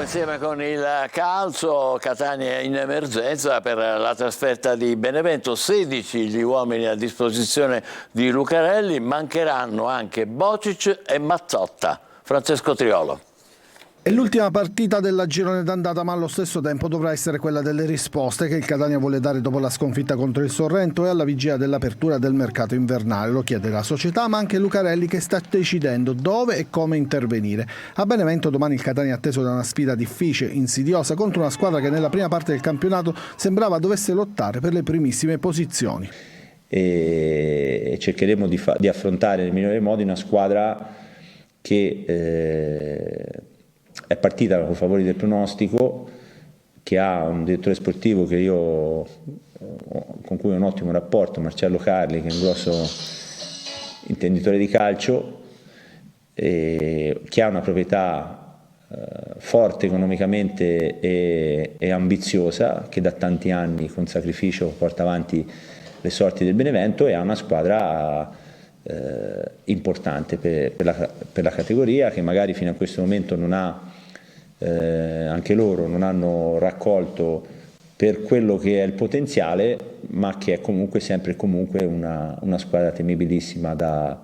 insieme con il calcio. Catania in emergenza per la trasferta di Benevento, 16 gli uomini a disposizione di Lucarelli, mancheranno anche Bocic e Mazzotta. Francesco Triolo. È l'ultima partita della girone d'andata, ma allo stesso tempo dovrà essere quella delle risposte che il Catania vuole dare dopo la sconfitta contro il Sorrento e alla vigilia dell'apertura del mercato invernale. Lo chiede la società, ma anche Lucarelli, che sta decidendo dove e come intervenire. A Benevento domani il Catania è atteso da una sfida difficile, insidiosa, contro una squadra che nella prima parte del campionato sembrava dovesse lottare per le primissime posizioni. E cercheremo di affrontare nel migliore modo una squadra che è partita con favori del pronostico, che ha un direttore sportivo con cui ho un ottimo rapporto, Marcello Carli, che è un grosso intenditore di calcio, che ha una proprietà forte economicamente e ambiziosa, che da tanti anni con sacrificio porta avanti le sorti del Benevento, e ha una squadra importante per la categoria, che magari fino a questo momento non ha, anche loro non hanno raccolto per quello che è il potenziale, ma che è comunque sempre una squadra temibilissima da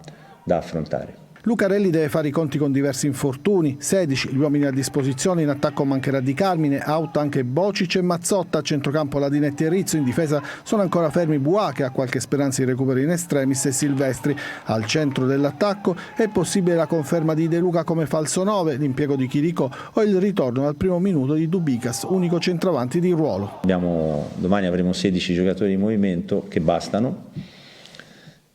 affrontare. Lucarelli deve fare i conti con diversi infortuni, 16 gli uomini a disposizione, in attacco mancherà Di Carmine, out anche Bocic e Mazzotta, a centrocampo Ladinetti e Rizzo, in difesa sono ancora fermi Buà, che ha qualche speranza di recupero in extremis, e Silvestri. Al centro dell'attacco è possibile la conferma di De Luca come falso 9, l'impiego di Chirico o il ritorno al primo minuto di Dubicas, unico centravanti di ruolo. Domani avremo 16 giocatori in movimento che bastano,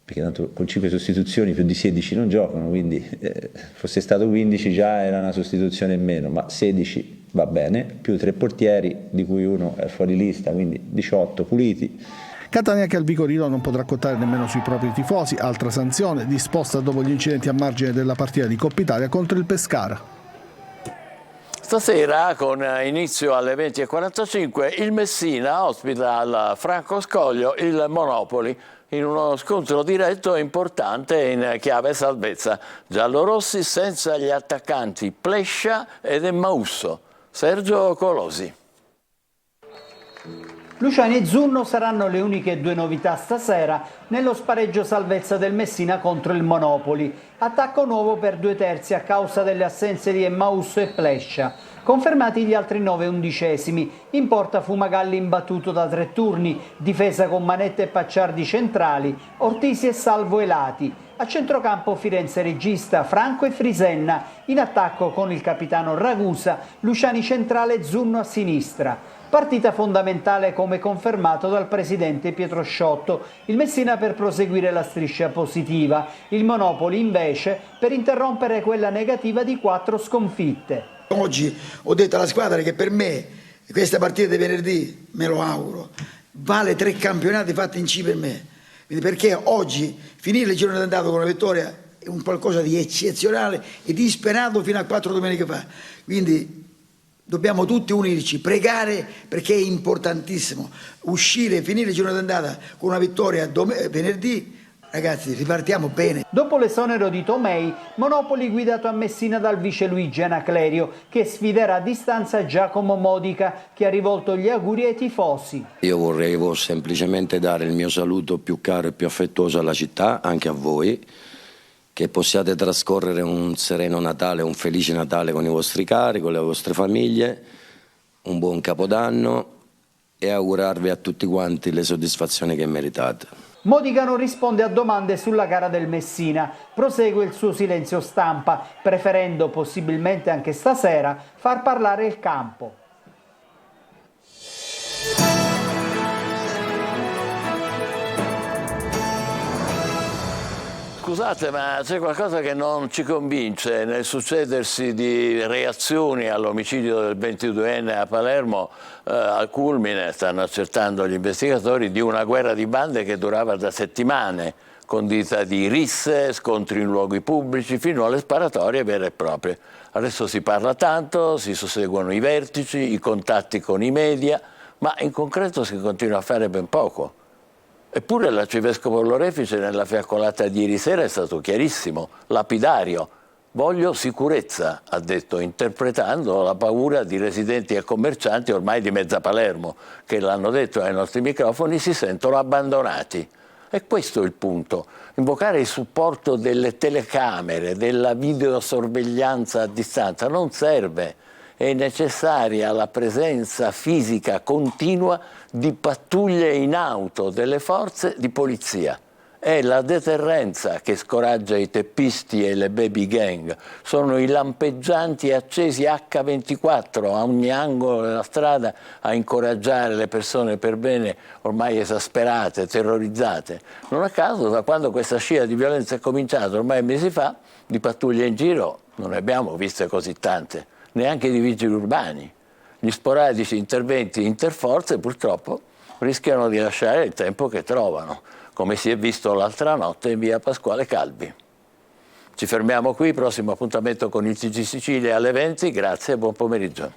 perché tanto con 5 sostituzioni più di 16 non giocano, quindi fosse stato 15 già era una sostituzione in meno, ma 16 va bene, più 3 portieri, di cui uno è fuori lista, quindi 18 puliti. Catania che al Vicorino non potrà contare nemmeno sui propri tifosi, altra sanzione disposta dopo gli incidenti a margine della partita di Coppa Italia contro il Pescara. Stasera, con inizio alle 20:45, il Messina ospita al Franco Scoglio il Monopoli in uno scontro diretto e importante in chiave salvezza. Giallorossi senza gli attaccanti Plescia ed Emmausso. Sergio Colosi. Luciani e Zunno saranno le uniche due novità stasera nello spareggio salvezza del Messina contro il Monopoli. Attacco nuovo per 2/3 a causa delle assenze di Emmausso e Plescia. Confermati gli altri 9 undicesimi. In porta Fumagalli imbattuto da 3 turni, difesa con Manetta e Pacciardi centrali, Ortisi e Salvo Elati. A centrocampo Firenze regista, Franco e Frisenna. In attacco con il capitano Ragusa, Luciani centrale e Zunno a sinistra. Partita fondamentale come confermato dal presidente Pietro Sciotto. Il Messina per proseguire la striscia positiva, il Monopoli invece per interrompere quella negativa di 4 sconfitte. Oggi ho detto alla squadra che per me questa partita di venerdì, me lo auguro, vale 3 campionati fatti in C per me. Quindi perché oggi finire il girone d'andata con una vittoria è un qualcosa di eccezionale e disperato fino a 4 domeniche fa. Quindi dobbiamo tutti unirci, pregare, perché è importantissimo uscire, finire il girone d'andata con una vittoria venerdì. Ragazzi, ripartiamo bene. Dopo l'esonero di Tomei, Monopoli guidato a Messina dal vice Luigi Anaclerio, che sfiderà a distanza Giacomo Modica, che ha rivolto gli auguri ai tifosi. Io vorrei semplicemente dare il mio saluto più caro e più affettuoso alla città, anche a voi, che possiate trascorrere un sereno Natale, un felice Natale con i vostri cari, con le vostre famiglie, un buon Capodanno e augurarvi a tutti quanti le soddisfazioni che meritate. Modica non risponde a domande sulla gara del Messina, prosegue il suo silenzio stampa, preferendo possibilmente anche stasera far parlare il campo. Scusate, ma c'è qualcosa che non ci convince nel succedersi di reazioni all'omicidio del 22enne a Palermo, al culmine, stanno accertando gli investigatori, di una guerra di bande che durava da settimane, condita di risse, scontri in luoghi pubblici, fino alle sparatorie vere e proprie. Adesso si parla tanto, si susseguono i vertici, i contatti con i media, ma in concreto si continua a fare ben poco. Eppure l'arcivescovo Lorefice nella fiaccolata di ieri sera è stato chiarissimo, lapidario. Voglio sicurezza, ha detto, interpretando la paura di residenti e commercianti ormai di mezza Palermo, che l'hanno detto ai nostri microfoni, si sentono abbandonati. E questo è il punto. Invocare il supporto delle telecamere, della videosorveglianza a distanza non serve. È necessaria la presenza fisica continua di pattuglie in auto delle forze di polizia. È la deterrenza che scoraggia i teppisti e le baby gang. Sono i lampeggianti accesi H24 a ogni angolo della strada a incoraggiare le persone per bene ormai esasperate, terrorizzate. Non a caso, da quando questa scia di violenza è cominciata ormai mesi fa, di pattuglie in giro non ne abbiamo viste così tante, neanche di vigili urbani. Gli sporadici interventi interforze purtroppo rischiano di lasciare il tempo che trovano, come si è visto l'altra notte in via Pasquale Calvi. Ci fermiamo qui, prossimo appuntamento con il TG Sicilia alle 20, grazie e buon pomeriggio.